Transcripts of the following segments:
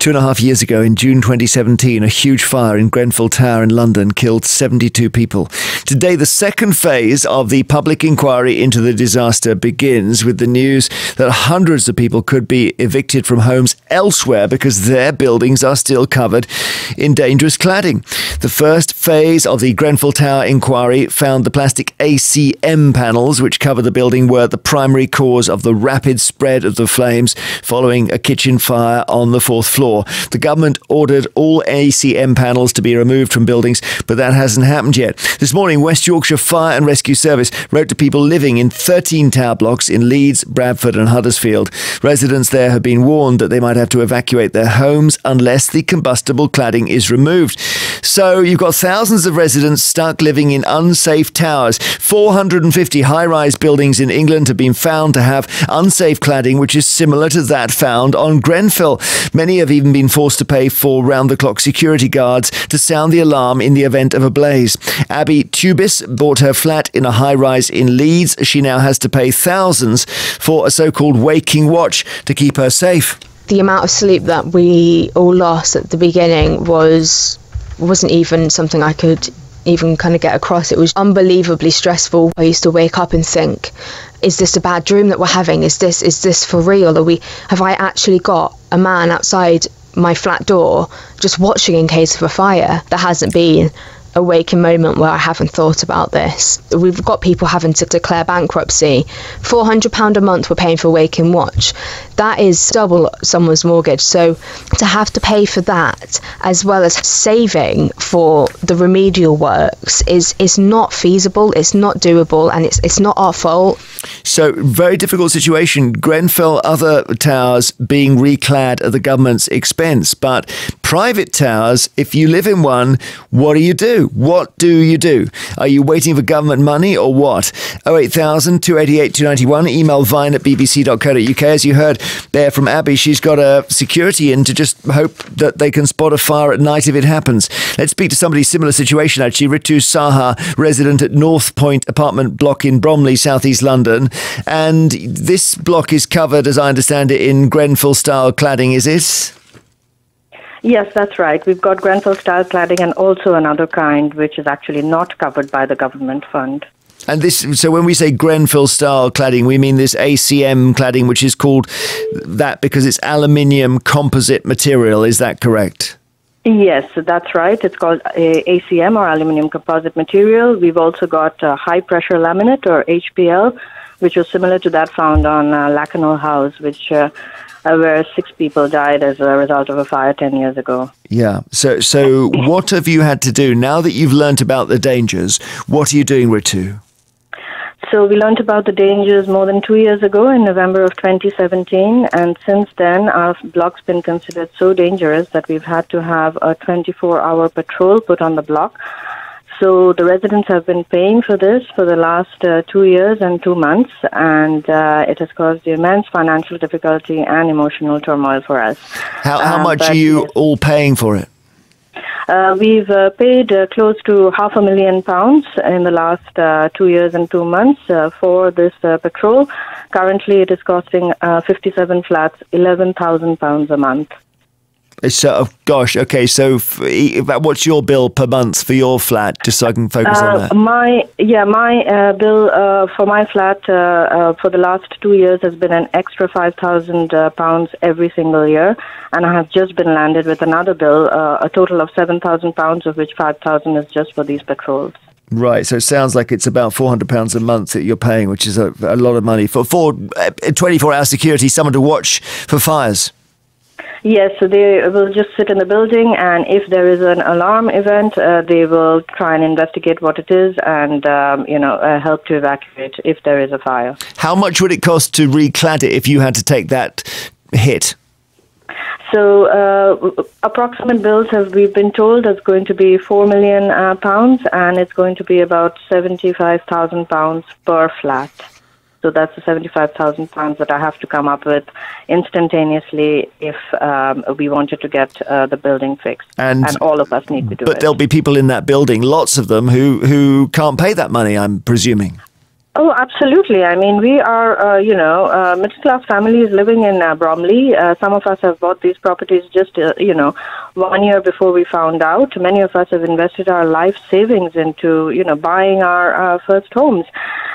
2.5 years ago, in June 2017, a huge fire in Grenfell Tower in London killed 72 people. Today, the second phase of the public inquiry into the disaster begins with the news that hundreds of people could be evicted from homes elsewhere because their buildings are still covered in dangerous cladding. The first phase of the Grenfell Tower inquiry found the plastic ACM panels, which cover the building, were the primary cause of the rapid spread of the flames following a kitchen fire on the 4th floor. The government ordered all ACM panels to be removed from buildings, but that hasn't happened yet. This morning, West Yorkshire Fire and Rescue Service wrote to people living in 13 tower blocks in Leeds, Bradford and Huddersfield. Residents there have been warned that they might have to evacuate their homes unless the combustible cladding is removed. So you've got thousands of residents stuck living in unsafe towers. 450 high-rise buildings in England have been found to have unsafe cladding, which is similar to that found on Grenfell. Many have even been forced to pay for round-the-clock security guards to sound the alarm in the event of a blaze. Abigail Tubis bought her flat in a high-rise in Leeds. She now has to pay thousands for a so-called waking watch to keep her safe. The amount of sleep that we all lost at the beginning wasn't even something I could even kind of get across. It was unbelievably stressful. I used to wake up and think, is this a bad dream that we're having? Is this for real? Have I actually got a man outside my flat door just watching in case of a fire? There hasn't been a waking moment where I haven't thought about this. We've got people having to declare bankruptcy. £400 a month we're paying for waking watch. That is double someone's mortgage. So to have to pay for that, as well as saving for the remedial works, is not feasible, it's not doable, and it's not our fault. So, very difficult situation. Grenfell, other towers being reclad at the government's expense. But private towers, if you live in one, what do you do? What do you do? Are you waiting for government money or what? 08000 288 291, email vine@bbc.co.uk. As you heard there from Abby, she's got a security in to just hope that they can spot a fire at night if it happens. Let's speak to somebody similar situation, actually. Ritu Saha, resident at North Point apartment block in Bromley, southeast London. And this block is covered, as I understand it, in Grenfell-style cladding, is it? Yes, that's right. We've got Grenfell-style cladding and also another kind, which is actually not covered by the government fund. And so when we say Grenfell-style cladding, we mean this ACM cladding, which is called that because it's aluminium composite material. Is that correct? Yes, that's right. It's called ACM, or aluminium composite material. We've also got high-pressure laminate, or HPL, which was similar to that found on Lacanau House, which where 6 people died as a result of a fire 10 years ago. Yeah. So what have you had to do now that you've learnt about the dangers? What are you doing, Ritu? So we learned about the dangers more than 2 years ago in November of 2017, and since then our block's been considered so dangerous that we've had to have a 24-hour patrol put on the block. So the residents have been paying for this for the last 2 years and 2 months, and it has caused immense financial difficulty and emotional turmoil for us. How much are you all paying for it? We've paid close to £500,000 in the last 2 years and 2 months for this patrol. Currently, it is costing 57 flats £11,000 a month. So, gosh, okay, so what's your bill per month for your flat, just so I can focus on that? My bill for my flat for the last 2 years has been an extra £5,000 every single year, and I have just been landed with another bill, a total of £7,000, of which £5,000 is just for these patrols. Right, so it sounds like it's about £400 a month that you're paying, which is a lot of money for 24-hour security, someone to watch for fires. Yes, so they will just sit in the building, and if there is an alarm event, they will try and investigate what it is and, help to evacuate if there is a fire. How much would it cost to reclad it if you had to take that hit? So approximate bills we've been told is going to be £4 million, and it's going to be about £75,000 per flat. So that's the £75,000 that I have to come up with instantaneously if we wanted to get the building fixed. And all of us need to do it. But there'll be people in that building, lots of them, who can't pay that money, I'm presuming. Oh, absolutely. I mean, we are, middle-class families living in Bromley. Some of us have bought these properties just, 1 year before we found out. Many of us have invested our life savings into, buying our first homes.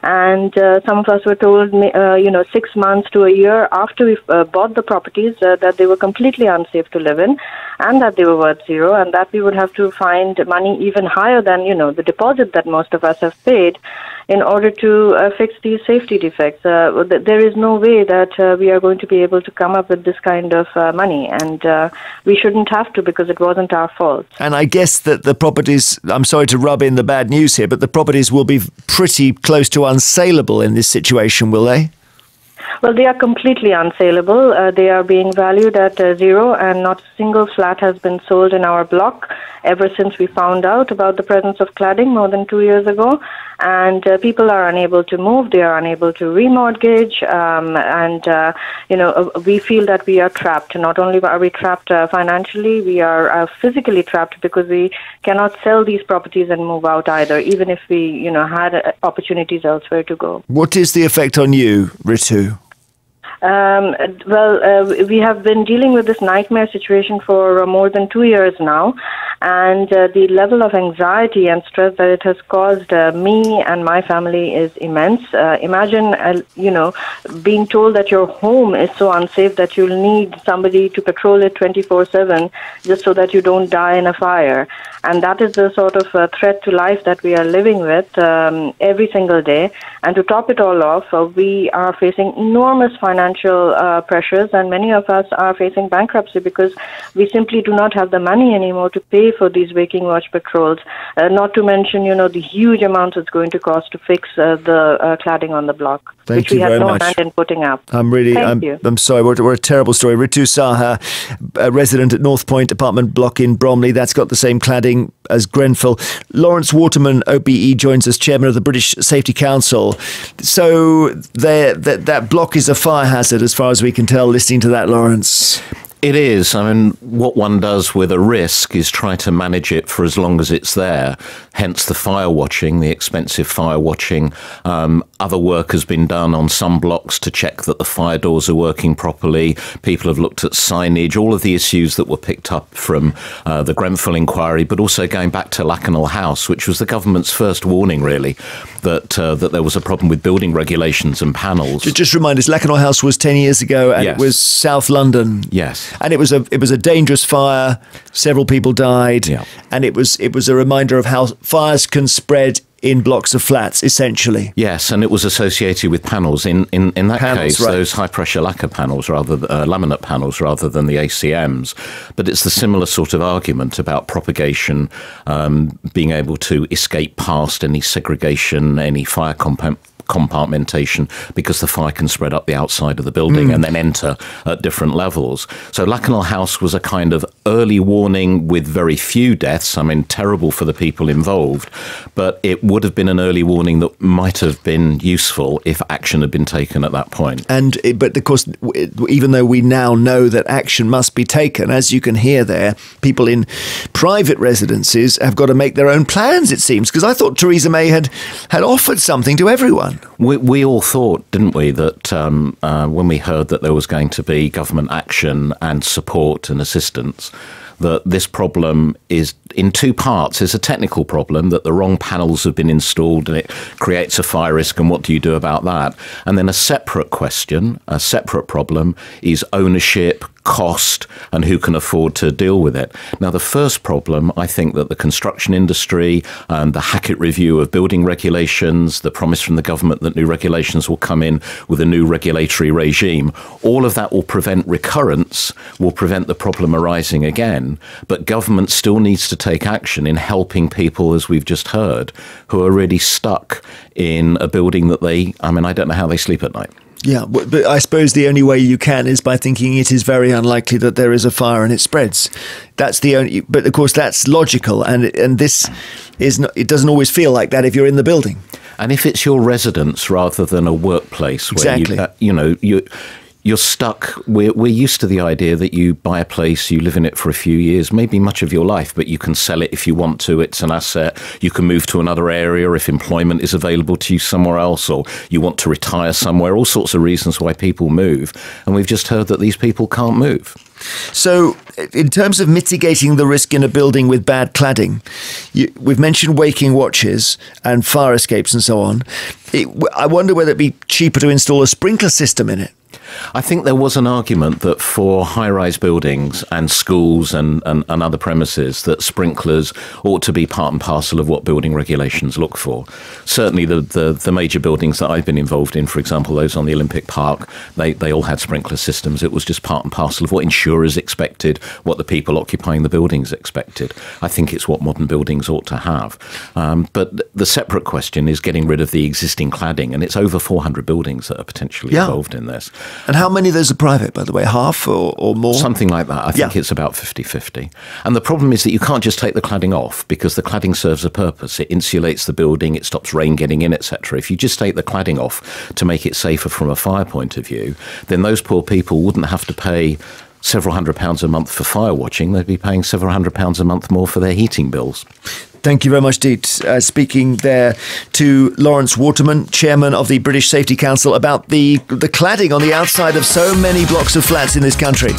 And some of us were told, 6 months to a year after we bought the properties that they were completely unsafe to live in and that they were worth zero and that we would have to find money even higher than, the deposit that most of us have paid in order to fix these safety defects. There is no way that we are going to be able to come up with this kind of money, and we shouldn't have to because it wasn't our fault. And I guess that the properties, I'm sorry to rub in the bad news here, but the properties will be pretty close to unsaleable in this situation, will they? Well, they are completely unsaleable. They are being valued at zero, and not a single flat has been sold in our block ever since we found out about the presence of cladding more than 2 years ago. And people are unable to move, they are unable to remortgage, we feel that we are trapped. Not only are we trapped financially, we are physically trapped because we cannot sell these properties and move out either, even if we, had opportunities elsewhere to go. What is the effect on you, Ritu? We have been dealing with this nightmare situation for more than 2 years now, and the level of anxiety and stress that it has caused me and my family is immense. Imagine, being told that your home is so unsafe that you'll need somebody to patrol it 24/7 just so that you don't die in a fire. And that is the sort of threat to life that we are living with every single day. And to top it all off, we are facing enormous financial pressures, and many of us are facing bankruptcy because we simply do not have the money anymore to pay for these waking watch patrols. Not to mention, the huge amounts it's going to cost to fix the cladding on the block, which we have no hand in putting up. I'm sorry, what a terrible story. Ritu Saha, a resident at North Point apartment block in Bromley, that's got the same cladding as Grenfell. Lawrence Waterman, OBE, joins us, chairman of the British Safety Council. So that block is a fire hazard as far as we can tell, listening to that, Lawrence. It is. I mean, what one does with a risk is try to manage it for as long as it's there. Hence the fire watching, the expensive fire watching. Other work has been done on some blocks to check that the fire doors are working properly. People have looked at signage, all of the issues that were picked up from the Grenfell inquiry, but also going back to Lakanal House, which was the government's first warning, really, that there was a problem with building regulations and panels. Just remind us, Lakanal House was 10 years ago, and It was South London. Yes. And it was a dangerous fire. Several people died, and it was a reminder of how fires can spread in blocks of flats, essentially. Yes, and it was associated with panels. In that case, right, those high pressure lacquer panels, laminate panels, rather than the ACMs. But it's the similar sort of argument about propagation, being able to escape past any segregation, any fire compartmentation, because the fire can spread up the outside of the building and then enter at different levels. So Lakanal House was a kind of early warning with very few deaths. I mean, terrible for the people involved, but it would have been an early warning that might have been useful if action had been taken at that point. But of course, even though we now know that action must be taken, as you can hear there, people in private residences have got to make their own plans, it seems, because I thought Theresa May had offered something to everyone. We all thought, didn't we, that when we heard that there was going to be government action and support and assistance, that this problem is in two parts. There's a technical problem that the wrong panels have been installed and it creates a fire risk, and what do you do about that? And then a separate question, a separate problem, is ownership, cost, and who can afford to deal with it. Now, the first problem, I think that the construction industry, the Hackett review of building regulations, the promise from the government that new regulations will come in with a new regulatory regime, all of that will prevent recurrence, will prevent the problem arising again. But government still needs to take action in helping people, as we've just heard, who are really stuck in a building that I don't know how they sleep at night. Yeah, but I suppose the only way you can is by thinking it is very unlikely that there is a fire and it spreads. That's the only. But of course, that's logical, and this is not. It doesn't always feel like that if you're in the building. And if it's your residence rather than a workplace, where exactly, you're stuck. We're used to the idea that you buy a place, you live in it for a few years, maybe much of your life, but you can sell it if you want to. It's an asset. You can move to another area if employment is available to you somewhere else, or you want to retire somewhere. All sorts of reasons why people move. And we've just heard that these people can't move. So in terms of mitigating the risk in a building with bad cladding, we've mentioned waking watches and fire escapes and so on. I wonder whether it'd be cheaper to install a sprinkler system in it. I think there was an argument that for high-rise buildings and schools and other premises that sprinklers ought to be part and parcel of what building regulations look for. Certainly the major buildings that I've been involved in, for example, those on the Olympic Park, they all had sprinkler systems. It was just part and parcel of what insurers expected, what the people occupying the buildings expected. I think it's what modern buildings ought to have. But the separate question is getting rid of the existing cladding, and it's over 400 buildings that are potentially involved in this. And how many of those are private, by the way? Half or more? Something like that. I think it's about 50-50. And the problem is that you can't just take the cladding off, because the cladding serves a purpose. It insulates the building, it stops rain getting in, etc. If you just take the cladding off to make it safer from a fire point of view, then those poor people wouldn't have to pay several £100s a month for fire watching. They'd be paying several £100s a month more for their heating bills. Thank you very much, Deet. Speaking there to Lawrence Waterman, Chairman of the British Safety Council, about the cladding on the outside of so many blocks of flats in this country.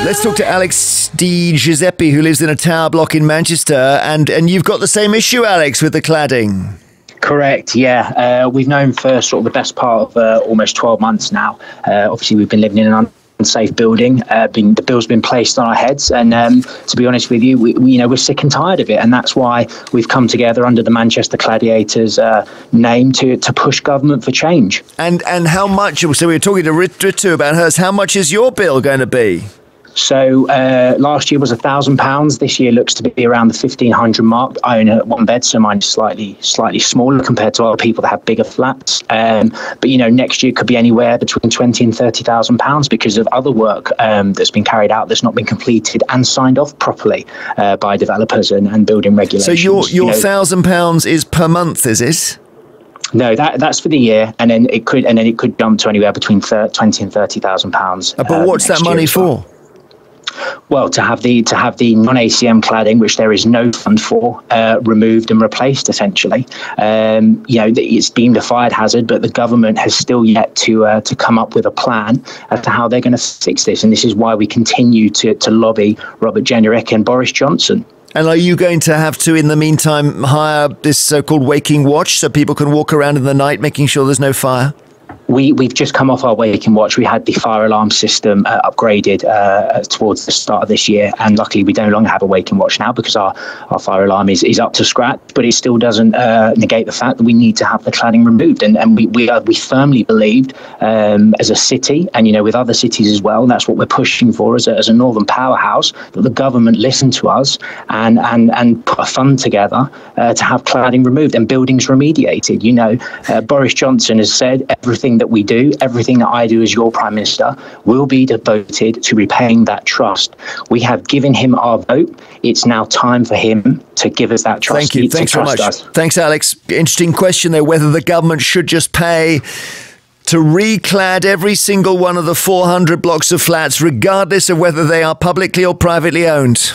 Let's talk to Alex Di Giuseppe, who lives in a tower block in Manchester. And you've got the same issue, Alex, with the cladding. Correct, yeah. We've known for sort of the best part of almost 12 months now. Obviously, we've been living in an unsafe building. The bill's been placed on our heads, and to be honest with you, we're sick and tired of it, and that's why we've come together under the Manchester Cladiators name to push government for change. And how much? So we were talking to Ritu about hers. How much is your bill going to be? So last year was £1,000. This year looks to be around the 1,500 mark. I own a one bed, so mine's slightly smaller compared to other people that have bigger flats. But next year could be anywhere between £20,000 and £30,000 because of other work that's been carried out that's not been completed and signed off properly by developers and building regulations. So your £1,000 is per month, is it? No, that's for the year, and then it could jump to anywhere between £20,000 and £30,000. But what's that money for? Well, to have the non-ACM cladding, which there is no fund for, removed and replaced, essentially. It's deemed a fire hazard, but the government has still yet to come up with a plan as to how they're going to fix this. And this is why we continue to lobby Robert Jenrick and Boris Johnson. And are you going to have to, in the meantime, hire this so-called waking watch so people can walk around in the night making sure there's no fire? We've just come off our waking watch. We had the fire alarm system upgraded towards the start of this year, and luckily we no longer have a waking watch now because our fire alarm is up to scratch. But it still doesn't negate the fact that we need to have the cladding removed, and we firmly believed as a city, and with other cities as well. And that's what we're pushing for as a northern powerhouse, that the government listen to us and put a fund together to have cladding removed and buildings remediated. Boris Johnson has said everything that we do, everything that I do as your Prime Minister, will be devoted to repaying that trust. We have given him our vote. It's now time for him to give us that trust. Thank you. Thanks very much. Thanks, Alex. Interesting question there, whether the government should just pay to reclad every single one of the 400 blocks of flats, regardless of whether they are publicly or privately owned.